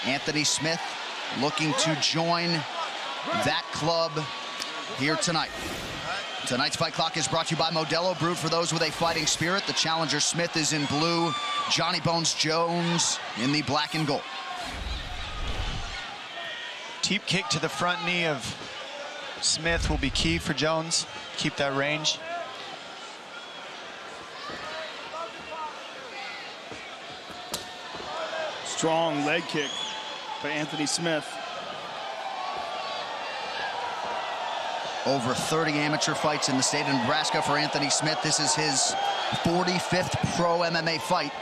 Anthony Smith looking to join that club here tonight. Tonight's Fight Clock is brought to you by Modelo, brewed for those with a fighting spirit. The challenger Smith is in blue, Johnny Bones Jones in the black and gold. Teep kick to the front knee of Smith will be key for Jones. Keep that range. Strong leg kick by Anthony Smith. Over 30 amateur fights in the state of Nebraska for Anthony Smith. This is his 45th pro MMA fight.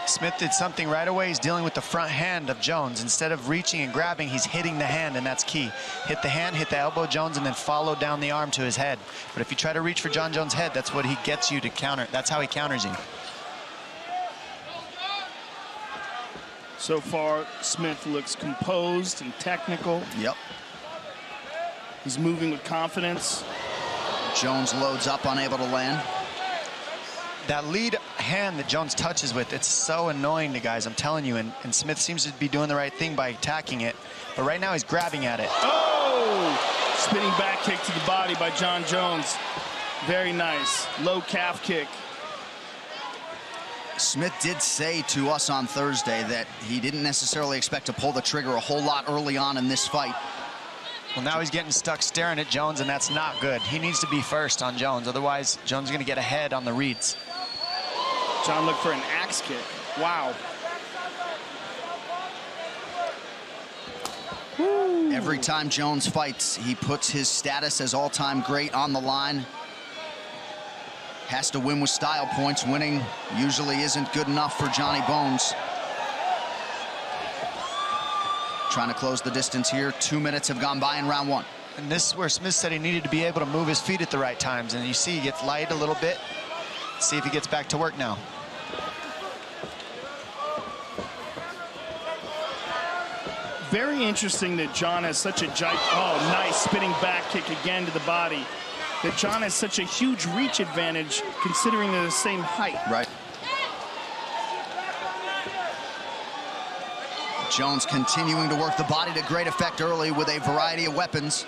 Smith did something right away. He's dealing with the front hand of Jones. Instead of reaching and grabbing, he's hitting the hand, and that's key. Hit the hand, hit the elbow Jones, and then follow down the arm to his head. But if you try to reach for Jon Jones' head, that's what he gets you to counter. That's how he counters you. So far, Smith looks composed and technical. Yep. He's moving with confidence. Jones loads up, unable to land. That lead hand that Jones touches with, it's so annoying to guys, I'm telling you, and Smith seems to be doing the right thing by attacking it. But right now he's grabbing at it. Oh! Spinning back kick to the body by Jon Jones. Very nice. Low calf kick. Smith did say to us on Thursday that he didn't necessarily expect to pull the trigger a whole lot early on in this fight. Well, now he's getting stuck staring at Jones, and that's not good. He needs to be first on Jones. Otherwise, Jones is going to get ahead on the reads. Jon looked for an axe kick. Wow. Woo. Every time Jones fights, he puts his status as all-time great on the line. Has to win with style points. Winning usually isn't good enough for Johnny Bones. Trying to close the distance here. 2 minutes have gone by in round one. And this is where Smith said he needed to be able to move his feet at the right times. And you see he gets light a little bit. Let's see if he gets back to work now. Very interesting that Jon has such a nice spinning back kick again to the body. That Jon has such a huge reach advantage considering they're the same height. Right. Jones continuing to work the body to great effect early with a variety of weapons.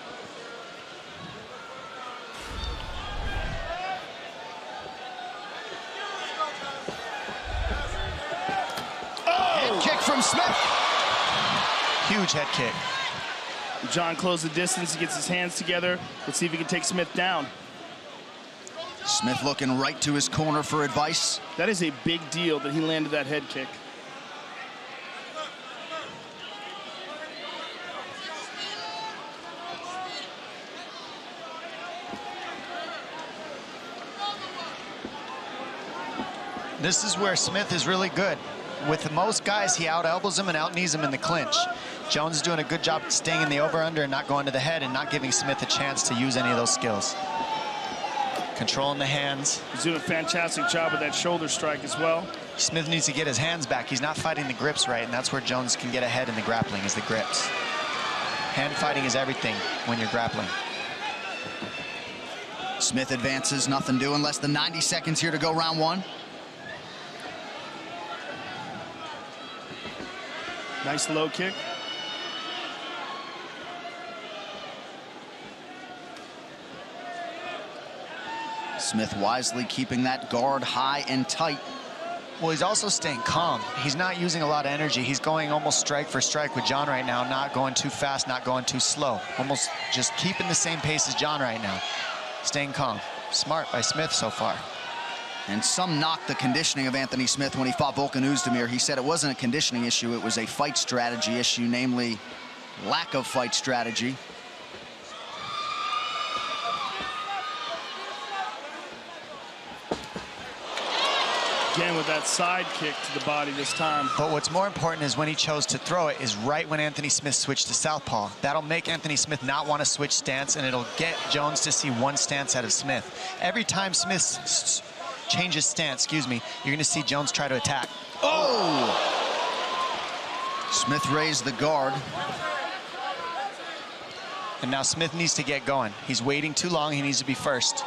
Head kick from Smith. Huge head kick. Jon closed the distance. He gets his hands together. Let's see if he can take Smith down. Smith looking right to his corner for advice. That is a big deal that he landed that head kick. This is where Smith is really good. With most guys, he out-elbows him and out-knees him in the clinch. Jones is doing a good job staying in the over-under and not going to the head and not giving Smith a chance to use any of those skills. Controlling the hands. He's doing a fantastic job with that shoulder strike as well. Smith needs to get his hands back. He's not fighting the grips right, and that's where Jones can get ahead in the grappling, is the grips. Hand fighting is everything when you're grappling. Smith advances, nothing doing. Less than 90 seconds here to go round one. Nice low kick. Smith wisely keeping that guard high and tight. Well, he's also staying calm. He's not using a lot of energy. He's going almost strike for strike with Jon right now, not going too fast, not going too slow. Almost just keeping the same pace as Jon right now. Staying calm. Smart by Smith so far. And some knocked the conditioning of Anthony Smith when he fought Volkan Oezdemir. He said it wasn't a conditioning issue, it was a fight strategy issue, namely lack of fight strategy. Again with that side kick to the body this time. But what's more important is when he chose to throw it is right when Anthony Smith switched to southpaw. That'll make Anthony Smith not want to switch stance, and it'll get Jones to see one stance out of Smith. Every time Smith changes stance, you're going to see Jones try to attack. Oh! Smith raised the guard. And now Smith needs to get going. He's waiting too long. He needs to be first.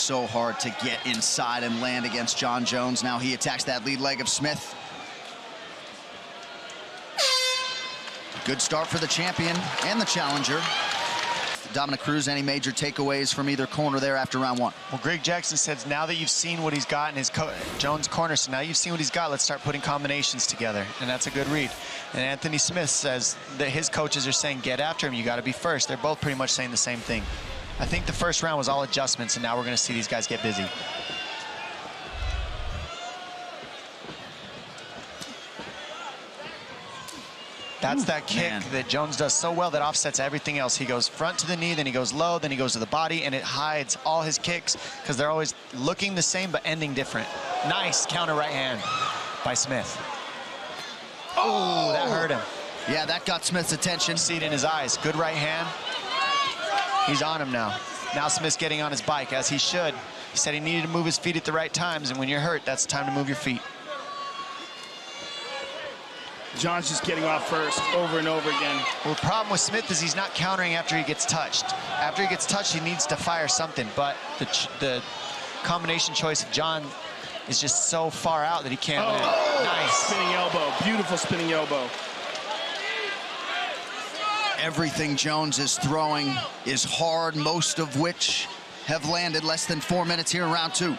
so hard to get inside and land against Jon Jones. Now he attacks that lead leg of Smith. Good start for the champion and the challenger. Dominick Cruz, any major takeaways from either corner there after round one? Well, Greg Jackson says now that you've seen what he's got in his Jones' corner, so now you've seen what he's got, let's start putting combinations together, and that's a good read. And Anthony Smith says that his coaches are saying, get after him, you got to be first. They're both pretty much saying the same thing. I think the first round was all adjustments, and now we're going to see these guys get busy. That's that kick that Jones does so well that offsets everything else. He goes front to the knee, then he goes low, then he goes to the body, and it hides all his kicks because they're always looking the same but ending different. Nice counter right hand by Smith. Oh, that hurt him. Yeah, that got Smith's attention. See it in his eyes. Good right hand. He's on him now. Now Smith's getting on his bike, as he should. He said he needed to move his feet at the right times, and when you're hurt, that's the time to move your feet. Jon's just getting off first over and over again. Well, the problem with Smith is he's not countering after he gets touched. After he gets touched, he needs to fire something, but the combination choice of Jon is just so far out that he can't land. Nice. Spinning elbow, beautiful spinning elbow. Everything Jones is throwing is hard, most of which have landed. Less than 4 minutes here in round two.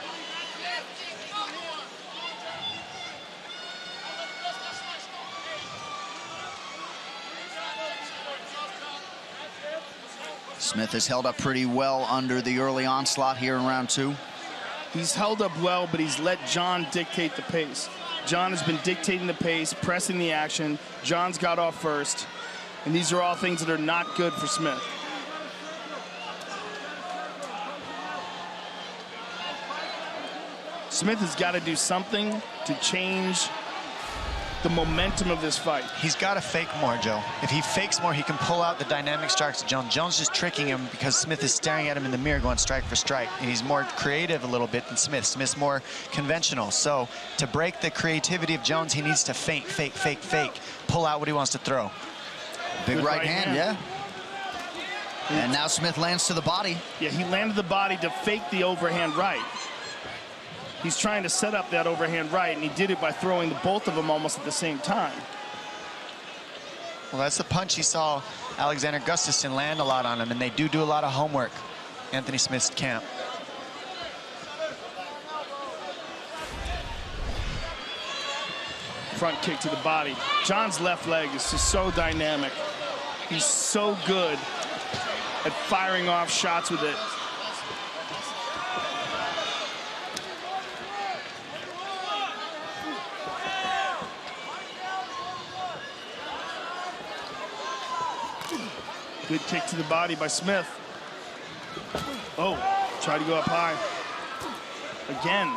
Smith has held up pretty well under the early onslaught here in round two. He's held up well, but he's let Jon dictate the pace. Jon has been dictating the pace, pressing the action. Jon's got off first. And these are all things that are not good for Smith. Smith has got to do something to change the momentum of this fight. He's got to fake more, Joe. If he fakes more, he can pull out the dynamic strikes of Jones. Jones just tricking him because Smith is staring at him in the mirror going strike for strike. And he's more creative a little bit than Smith. Smith's more conventional. So to break the creativity of Jones, he needs to feint, fake, fake, fake, pull out what he wants to throw. Big right hand, yeah. And now Smith lands to the body. Yeah, he landed the body to fake the overhand right. He's trying to set up that overhand right, and he did it by throwing the both of them almost at the same time. Well, that's the punch he saw Alexander Gustafsson land a lot on him, and they do a lot of homework, Anthony Smith's camp. Front kick to the body. Jon's left leg is just so dynamic. He's so good at firing off shots with it. Good kick to the body by Smith. Oh, tried to go up high. Again.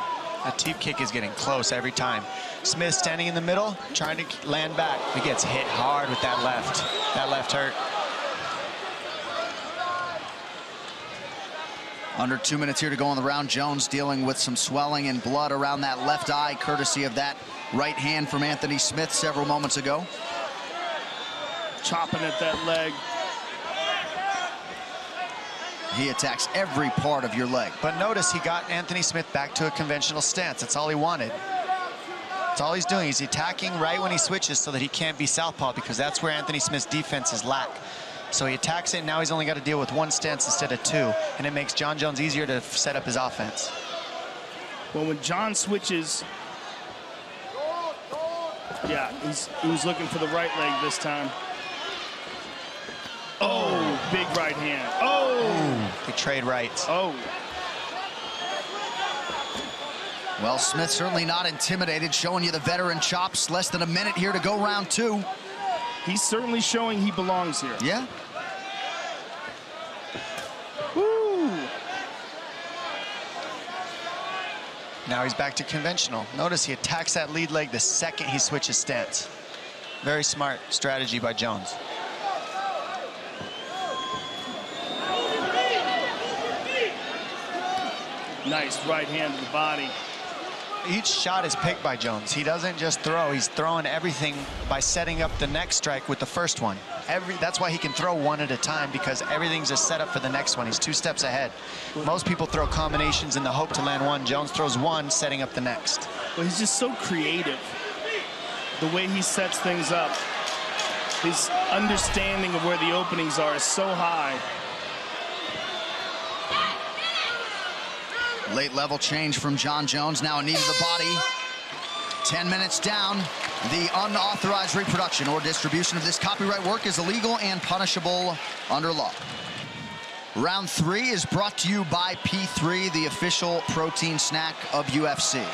That teep kick is getting close every time. Smith standing in the middle, trying to land back. He gets hit hard with that left. That left hurt. Under 2 minutes here to go in the round. Jones dealing with some swelling and blood around that left eye, courtesy of that right hand from Anthony Smith several moments ago. Chopping at that leg. He attacks every part of your leg. But notice he got Anthony Smith back to a conventional stance. That's all he wanted. That's all he's doing. He's attacking right when he switches so that he can't be southpaw, because that's where Anthony Smith's defenses lack. So he attacks it, and now he's only got to deal with one stance instead of two, and it makes Jon Jones easier to set up his offense. Well, when Jon switches, yeah, he was looking for the right leg this time. Oh, big right hand. Oh! They trade rights. Oh. Well, Smith certainly not intimidated, showing you the veteran chops. Less than a minute here to go round two. He's certainly showing he belongs here. Yeah. Woo! Now he's back to conventional. Notice he attacks that lead leg the second he switches stance. Very smart strategy by Jones. Nice right hand to the body. each shot is picked by Jones. He doesn't just throw, he's throwing everything by setting up the next strike with the first one. That's why he can throw one at a time, because everything's a setup for the next one. He's 2 steps ahead. Most people throw combinations in the hope to land one. Jones throws one, setting up the next. Well, he's just so creative. The way he sets things up, his understanding of where the openings are is so high. Late level change from Jon Jones. Now a knee to the body. 10 minutes down. The unauthorized reproduction or distribution of this copyright work is illegal and punishable under law. Round 3 is brought to you by P3, the official protein snack of UFC.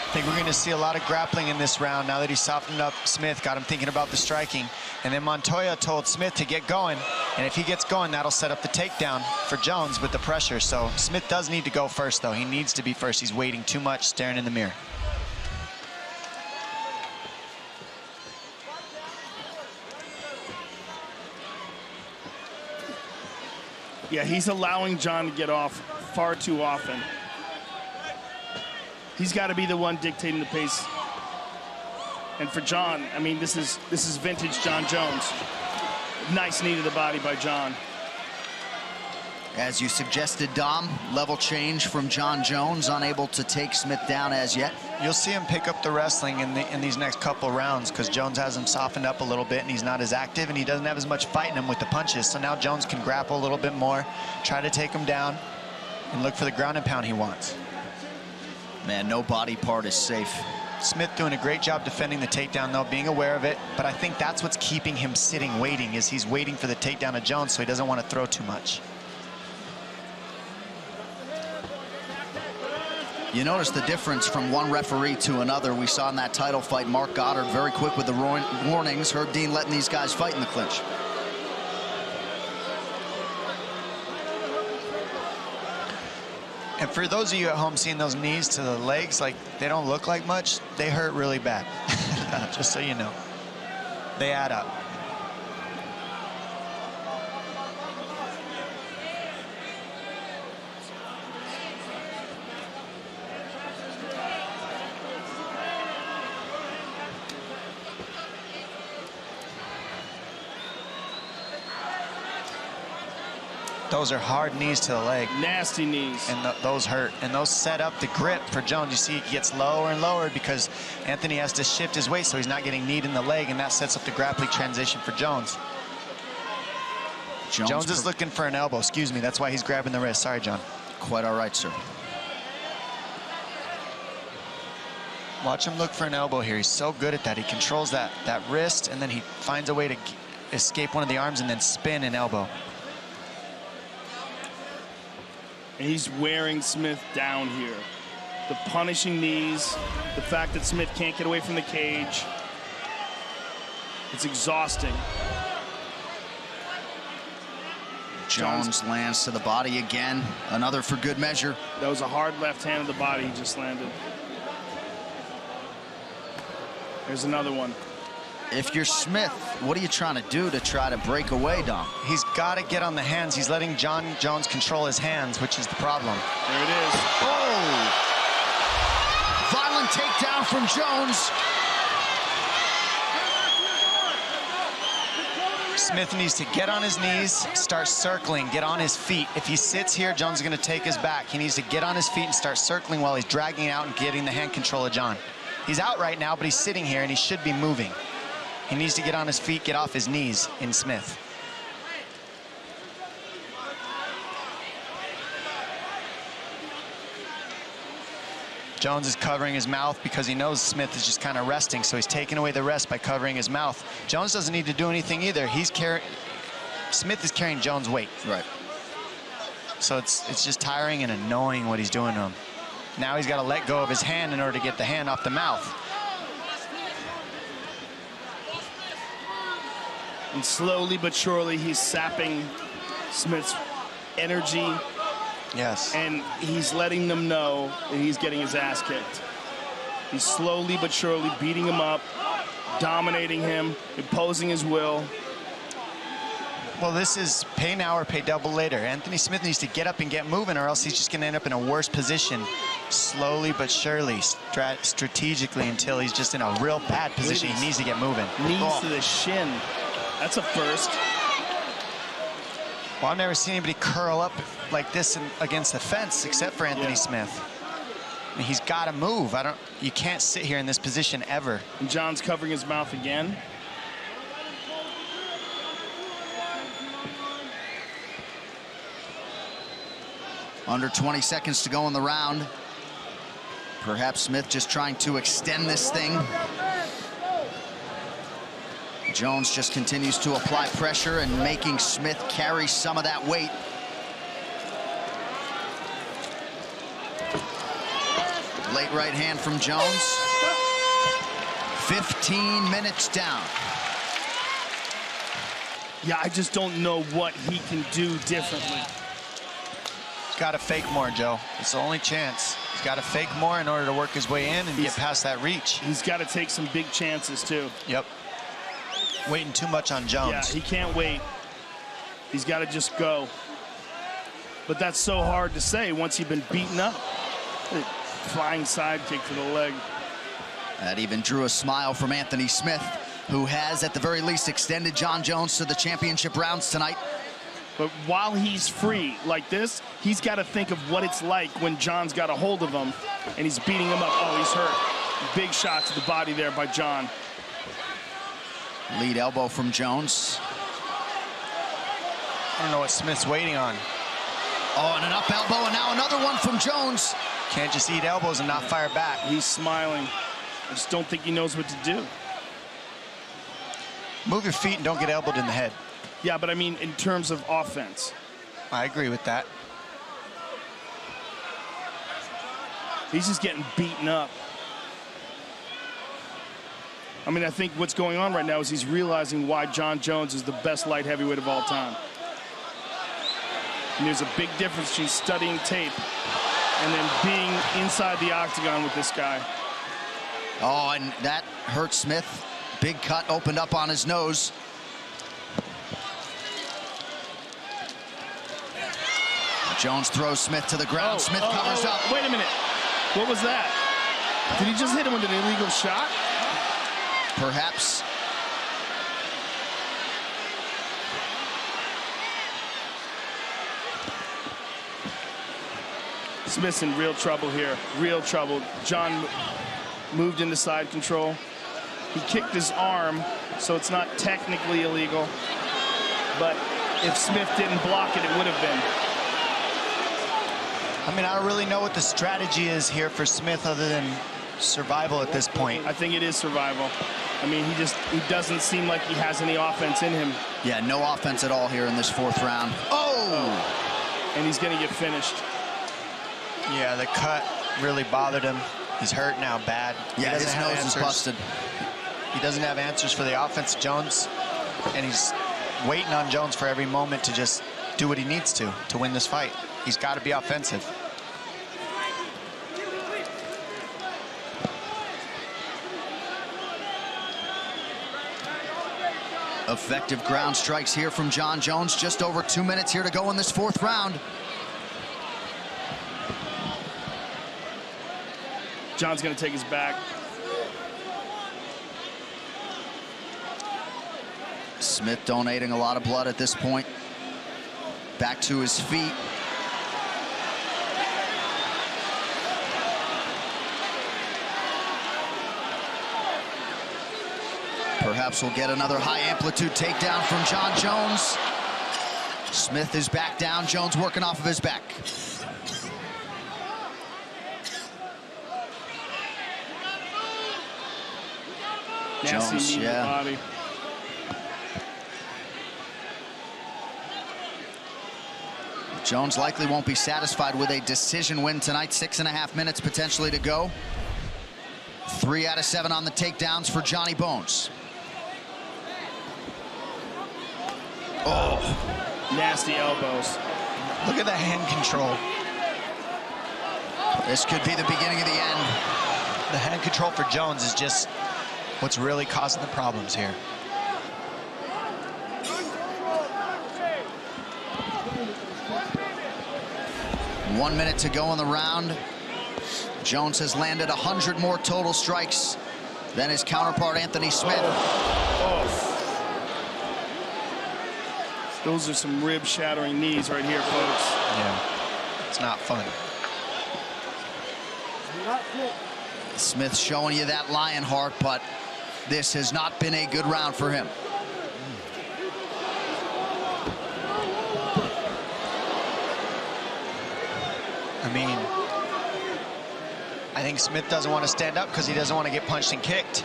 I think we're going to see a lot of grappling in this round now that he softened up Smith, got him thinking about the striking. And then Montoya told Smith to get going. And if he gets going, that'll set up the takedown for Jones with the pressure. So Smith does need to go first, though. He needs to be first. He's waiting too much, staring in the mirror. Yeah, he's allowing Jon to get off far too often. He's got to be the one dictating the pace. And for Jon, I mean, this is vintage Jon Jones. Nice knee to the body by Jon. As you suggested, Dom, level change from Jon Jones, unable to take Smith down as yet. You'll see him pick up the wrestling in these next couple rounds, because Jones has him softened up a little bit and he's not as active and he doesn't have as much fight in him with the punches. So now Jones can grapple a little bit more, try to take him down and look for the ground and pound he wants. Man, no body part is safe. Smith doing a great job defending the takedown, though, being aware of it. But I think that's what's keeping him sitting, waiting, is he's waiting for the takedown of Jones, so he doesn't want to throw too much. You notice the difference from one referee to another. We saw in that title fight, Mark Goddard very quick with the warnings. Herb Dean letting these guys fight in the clinch. And for those of you at home seeing those knees to the legs, like, they don't look like much, they hurt really bad. Just so you know. They add up. Those are hard knees to the leg. Nasty knees. And those hurt. And those set up the grip for Jones. You see he gets lower and lower because Anthony has to shift his weight so he's not getting kneed in the leg, and that sets up the grappling transition for Jones. Jones is looking for an elbow. Excuse me. That's why he's grabbing the wrist. Sorry, John. Quite all right, sir. Watch him look for an elbow here. He's so good at that. He controls that wrist, and then he finds a way to escape one of the arms and then spin an elbow. And he's wearing Smith down here. The punishing knees, the fact that Smith can't get away from the cage. It's exhausting. Jones lands to the body again. Another for good measure. That was a hard left hand of the body he just landed. There's another one. If you're Smith, what are you trying to do to try to break away, Dom? He's got to get on the hands. He's letting Jon Jones control his hands, which is the problem. There it is. Oh! Violent takedown from Jones. Smith needs to get on his knees, start circling, get on his feet. If he sits here, Jones is going to take his back. He needs to get on his feet and start circling while he's dragging out and getting the hand control of Jon. He's out right now, but he's sitting here, and he should be moving. He needs to get on his feet, get off his knees in Smith. Jones is covering his mouth because he knows Smith is just kind of resting, so he's taking away the rest by covering his mouth. Jones doesn't need to do anything either. Smith is carrying Jones' weight. Right. So it's just tiring and annoying what he's doing to him. Now he's got to let go of his hand in order to get the hand off the mouth. And slowly but surely, he's sapping Smith's energy. Yes. And he's letting them know that he's getting his ass kicked. He's slowly but surely beating him up, dominating him, imposing his will. Well, this is pay now or pay double later. Anthony Smith needs to get up and get moving, or else he's just going to end up in a worse position slowly but surely, strategically, until he's just in a real bad position. He needs to get moving. Knees to the shin. That's a first. Well, I've never seen anybody curl up like this against the fence, except for Anthony Smith. I mean, he's got to move. You can't sit here in this position ever. And John's covering his mouth again. Under 20 seconds to go in the round. Perhaps Smith just trying to extend this thing. Jones just continues to apply pressure and making Smith carry some of that weight. Late right hand from Jones. 15 minutes down. Yeah, I just don't know what he can do differently. He's got to fake more, Joe. It's the only chance. He's got to fake more in order to work his way in and get past that reach. He's got to take some big chances, too. Yep. Waiting too much on Jones. Yeah, he can't wait. He's got to just go. But that's so hard to say once you've been beaten up. Flying side kick for the leg. That even drew a smile from Anthony Smith, who has, at the very least, extended Jon Jones to the championship rounds tonight. But while he's free like this, he's got to think of what it's like when John's got a hold of him and he's beating him up. Oh, he's hurt. Big shot to the body there by Jon. Lead elbow from Jones. I don't know what Smith's waiting on. Oh, and an up elbow, and now another one from Jones. Can't just eat elbows and not fire back. He's smiling. I just don't think he knows what to do. Move your feet and don't get elbowed in the head. Yeah, but I mean in terms of offense. I agree with that. He's just getting beaten up. I mean, I think what's going on right now is he's realizing why Jon Jones is the best light heavyweight of all time. And there's a big difference between studying tape and then being inside the octagon with this guy. Oh, and that hurt Smith. Big cut opened up on his nose. Jones throws Smith to the ground. Smith covers up. Wait a minute. What was that? Did he just hit him with an illegal shot? Perhaps. Smith's in real trouble here. Real trouble. Jon moved into side control. He kicked his arm, so it's not technically illegal. But if Smith didn't block it, it would have been. I mean, I don't really know what the strategy is here for Smith other than survival at this point. I think it is survival. I mean, he doesn't seem like he has any offense in him. Yeah, no offense at all here in this fourth round. Oh! And he's going to get finished. Yeah, the cut really bothered him. He's hurt now bad. Yeah, his nose is busted. He doesn't have answers for the offense, Jones, and he's waiting on Jones for every moment to just do what he needs to win this fight. He's got to be offensive. Effective ground strikes here from Jon Jones. Just over 2 minutes here to go in this fourth round. Jon's going to take his back. Smith donating a lot of blood at this point. Back to his feet. Perhaps we'll get another high amplitude takedown from Jon Jones. Smith is back down. Jones working off of his back. Nasty knee to the body. Jones likely won't be satisfied with a decision win tonight. 6.5 minutes potentially to go. 3 out of 7 on the takedowns for Johnny Bones. Oh, nasty elbows. Look at the hand control. This could be the beginning of the end. The hand control for Jones is just what's really causing the problems here. One minute to go in the round. Jones has landed 100 more total strikes than his counterpart, Anthony Smith. Those are some rib-shattering knees right here, folks. Yeah, it's not fun. Smith showing you that lion heart, but this has not been a good round for him. I mean, I think Smith doesn't want to stand up because he doesn't want to get punched and kicked.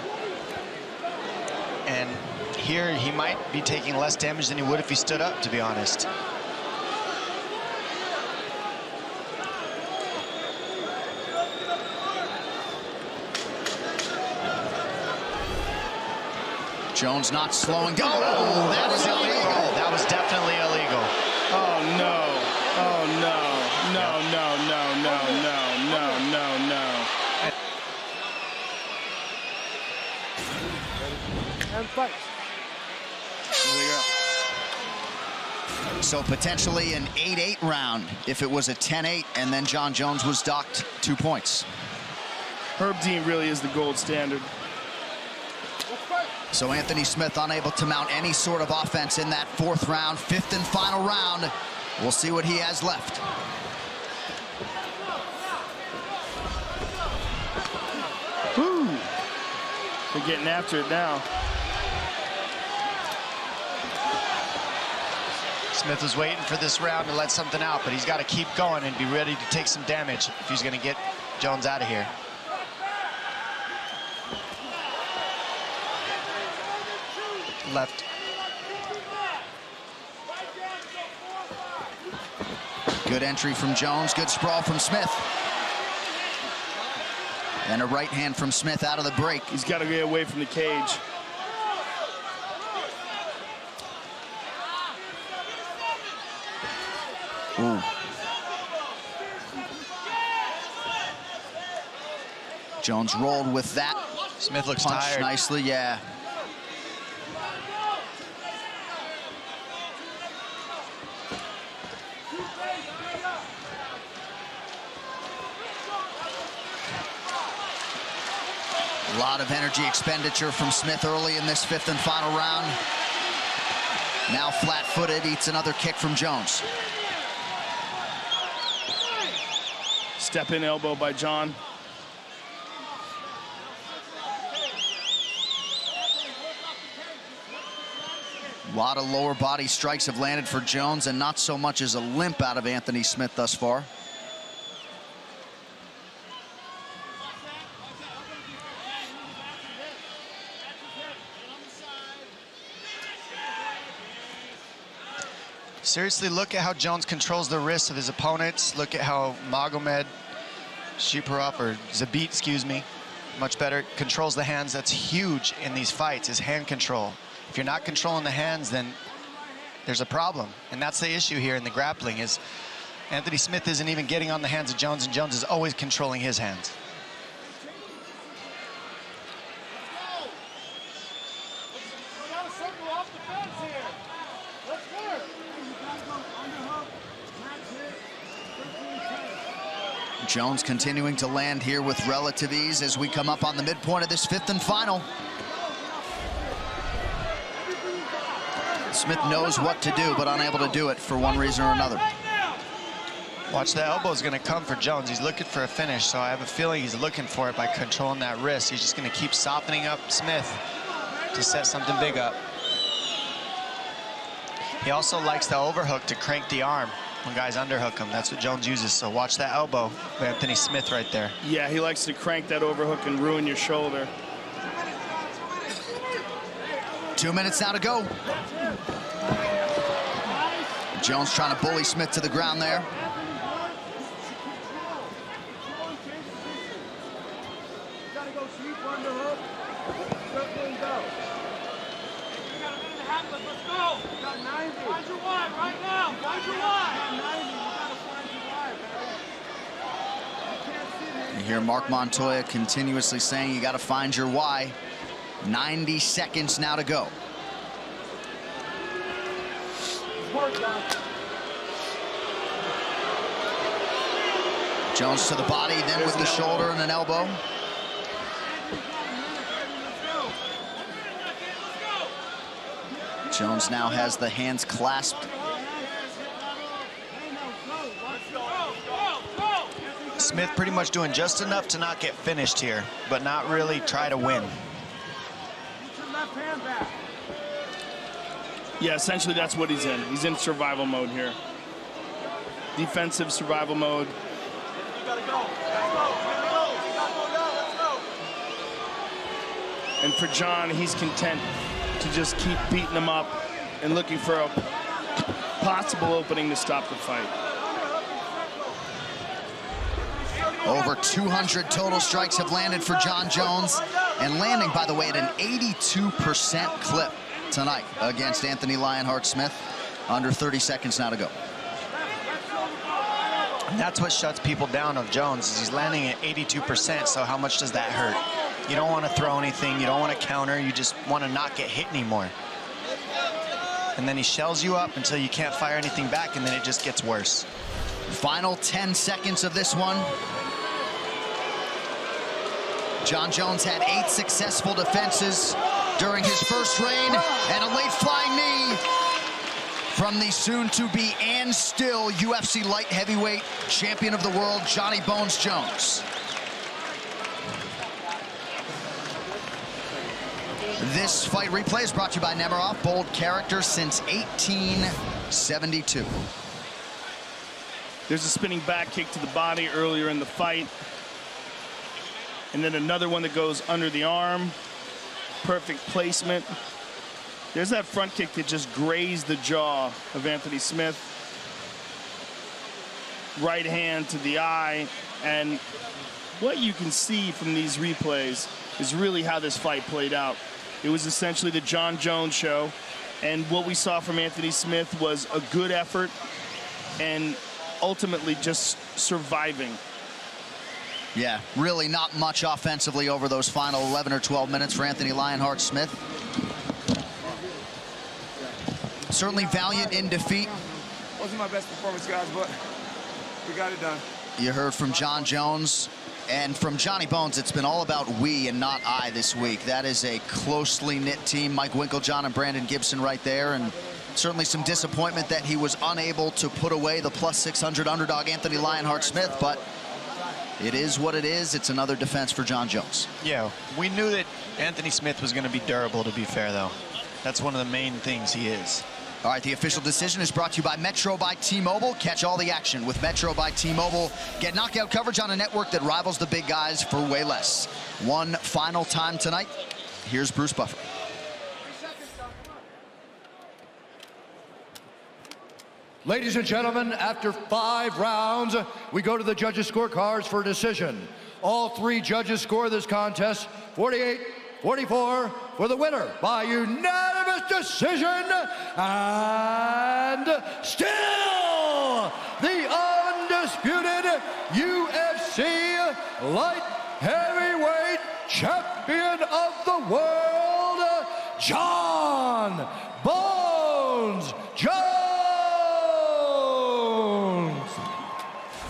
And here he might be taking less damage than he would if he stood up, to be honest. Jones not slowing down. Oh, that is illegal. That was definitely illegal. Oh, no. Oh, no. No, no, no, no, no, no, no, no. And fight. Here we go. So potentially an 8-8 round if it was a 10-8 and then Jon Jones was docked 2 points. Herb Dean really is the gold standard. So Anthony Smith unable to mount any sort of offense in that 4th round, 5th and final round. We'll see what he has left. Woo! They're getting after it now. Smith was waiting for this round to let something out, but he's got to keep going and be ready to take some damage if he's going to get Jones out of here. Left. Good entry from Jones, good sprawl from Smith. And a right hand from Smith out of the break. He's got to get away from the cage. Ooh. Jones rolled with that. Smith looks Punch tired. nicely, yeah. A lot of energy expenditure from Smith early in this 5th and final round. Now flat-footed, eats another kick from Jones. Step-in elbow by Jon. A lot of lower body strikes have landed for Jones and not so much as a limp out of Anthony Smith thus far. Seriously, look at how Jones controls the wrists of his opponents. Look at how Magomed Shiparov, or Zabit, excuse me, much better, controls the hands. That's huge in these fights, is hand control. If you're not controlling the hands, then there's a problem. And that's the issue here in the grappling, is Anthony Smith isn't even getting on the hands of Jones, and Jones is always controlling his hands. Jones continuing to land here with relative ease as we come up on the midpoint of this 5th and final. Smith knows what to do, but unable to do it for one reason or another. Watch, the elbow is going to come for Jones. He's looking for a finish, so I have a feeling he's looking for it by controlling that wrist. He's just going to keep softening up Smith to set something big up. He also likes the overhook to crank the arm when guys underhook him. That's what Jones uses, so watch that elbow of Anthony Smith right there. Yeah, he likes to crank that overhook and ruin your shoulder. 2 minutes now to go. Jones trying to bully Smith to the ground there. You hear Mark Montoya continuously saying you got to find your why. 90 seconds now to go. Jones to the body, then with the shoulder and an elbow. Jones now has the hands clasped. Smith pretty much doing just enough to not get finished here, but not really try to win. Yeah, essentially that's what he's in. He's in survival mode here. Defensive survival mode. And for John, he's content to just keep beating him up and looking for a possible opening to stop the fight. Over 200 total strikes have landed for Jon Jones, and landing, by the way, at an 82% clip tonight against Anthony Lionheart Smith. Under 30 seconds now to go. And that's what shuts people down of Jones, is he's landing at 82%, so how much does that hurt? You don't want to throw anything, you don't want to counter, you just want to not get hit anymore. And then he shells you up until you can't fire anything back, and then it just gets worse. Final 10 seconds of this one. Jon Jones had 8 successful defenses during his first reign, and a late flying knee from the soon-to-be and still UFC light heavyweight champion of the world, Johnny Bones Jones. This fight replay is brought to you by Nemiroff, bold character since 1872. There's a spinning back kick to the body earlier in the fight. And then another one that goes under the arm. Perfect placement. There's that front kick that just grazed the jaw of Anthony Smith. Right hand to the eye. And what you can see from these replays is really how this fight played out. It was essentially the Jon Jones show. And what we saw from Anthony Smith was a good effort and ultimately just surviving. Yeah, really not much offensively over those final 11 or 12 minutes for Anthony Lionheart Smith. Certainly valiant in defeat. Wasn't my best performance, guys, but we got it done. You heard from Jon Jones, and from Johnny Bones, it's been all about we and not I this week. That is a closely knit team. Mike Winkeljohn and Brandon Gibson right there, and certainly some disappointment that he was unable to put away the plus 600 underdog Anthony Lionheart Smith, but it is what it is. It's another defense for Jon Jones. Yeah, we knew that Anthony Smith was going to be durable, to be fair, though. That's one of the main things he is. All right, the official decision is brought to you by Metro by T-Mobile. Catch all the action with Metro by T-Mobile. Get knockout coverage on a network that rivals the big guys for way less. One final time tonight. Here's Bruce Buffer. Ladies and gentlemen, after 5 rounds, we go to the judges' scorecards for a decision. All 3 judges score this contest 48-44 for the winner by unanimous decision, and still the undisputed UFC light heavyweight champion of the world, Jon Bones